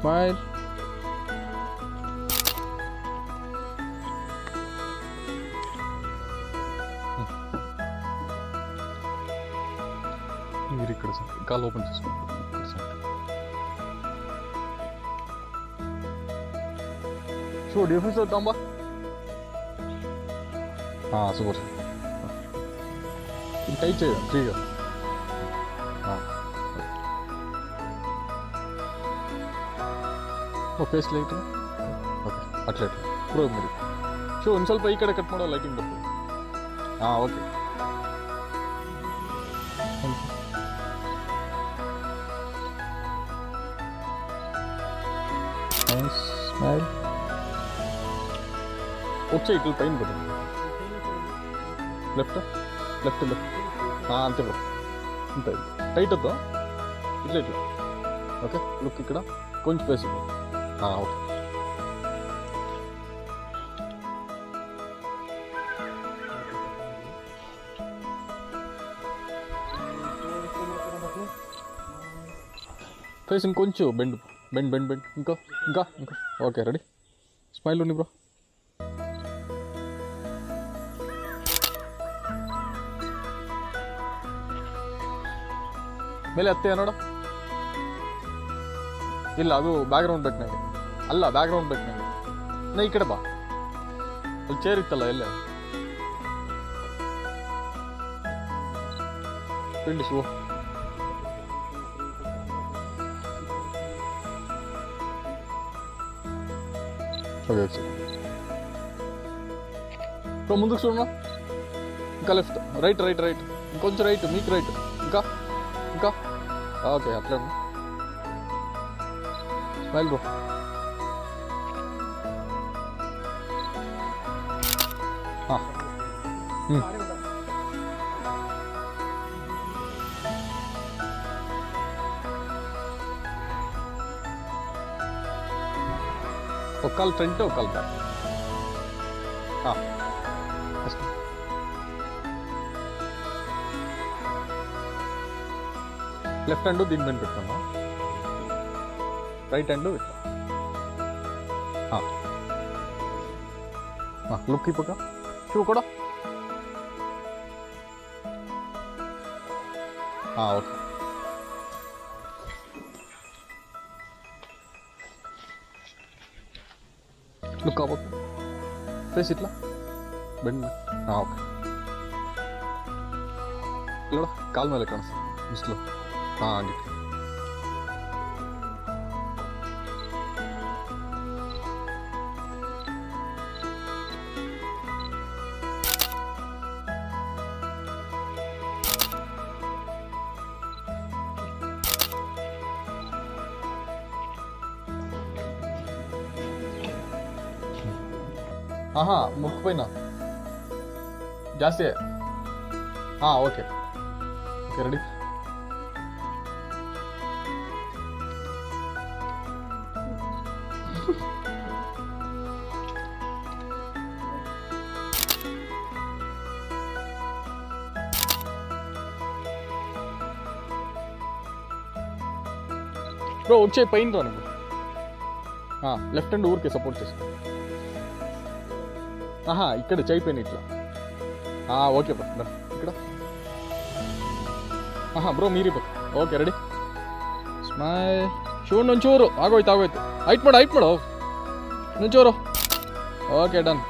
Smile. మీరు ఇక్కడ sir call open చేసుకోండి. సో డిఫెన్స్ అవుతాంబా. సూపర్. టైట్ చేయండి ఫ్రీగా. ಫೇಸ್ ಲೈಟ್ ಓಕೆ ಅಟ್ಲೆಟ್ ಪ್ರೋ ಮಾಡಿ ಸೊ ಒಂದು ಸ್ವಲ್ಪ ಈ ಕಡೆ ಕಟ್ ಮಾಡೋ ಲೈಟಿಂಗ್ ಬರ್ತದೆ. Okay smile. వచ్చే ఇట్లా పైన కదా లెఫ్ట్ లెఫ్ట్ లెఫ్ట్ అంతే బ్రో అంతే టైట్ వద్దా ఇట్లా ఇట్లా ఓకే లుక్ ఇక్కడ కొంచెం ఫేస్ ఓకే ఫేస్ ఇంకొంచెం బెండ్ బెండ్ బెండ్ బెండ్ ఇంకా ఇంకా ఇంకా ఓకే రెడీ ಸ್ಮೈಲ್ ಉನ್ನಿ ಬ್ರೋ. ಮೇಲೆ ಹತ್ತೆ ನೋಡು. ಇಲ್ಲ ಅದು ಬ್ಯಾಕ್ಗ್ರೌಂಡ್ ಬೇಕು ನನಗೆ. ಅಲ್ಲ ಬ್ಯಾಕ್ಗ್ರೌಂಡ್ ಬೇಕು ನನಗೆ. ನಾ ಈ ಕಡೆ ಬಾ. ಅಲ್ಲಿ ಚೇರ್ ಇತ್ತಲ್ಲ ಎಲ್ಲೇ ಪಿಂಡಿ ಶಿವ. ఓకే సో ముందుకు చూడమ్మా. ఇంకా లెఫ్ట్ రైట్ రైట్ రైట్ ఇంకొంచెం రైట్ మీకు రైట్ ఇంకా ఇంకా ఓకే అట్లా స్మైల్ బ్రో. ఒక కాల్ ఫ్రంట్ ఒక కాల్ బ్యాక్. లెఫ్ట్ హ్యాండ్ దీని మీద పెట్టుకున్నా రైట్ హ్యాండ్ ఇట్లా లుక్ ఇప్పక షూ కూడా ఓకే లుక్ అవ్వకు ఫేస్ ఇట్లా బెండ్ ఓకే ಇಲ್ಲ ಕಾಲ್ ಮೇಲೆ ಕಾಣಿಸ್ತು ಬಿಸಿಲು ಹಂಗಿತ್ತು. ముక్కు పైన జాస్తి ఓకే ఓకే రెడీ. బ్రో వచ్చే పైన రా నువ్వు. లెఫ్ట్ హ్యాండ్ ఊరికే సపోర్ట్ చేసుకో. ఇక్కడ చేయి పైన ఇట్లా ఓకే బ్రో ఇక్కడ ಬ್ರೋ ಮೀರಿ ಬೇಕು ಓಕೆ ರೆಡಿ ಸ್ಮೈಲ್. ಶೂನ್ ಒಂಚೂರು ಆಗೋಯ್ತು ಹೈಟ್ ಮಾಡು ಇನ್ನೊಂಚೂರು ಓಕೆ ಡನ್.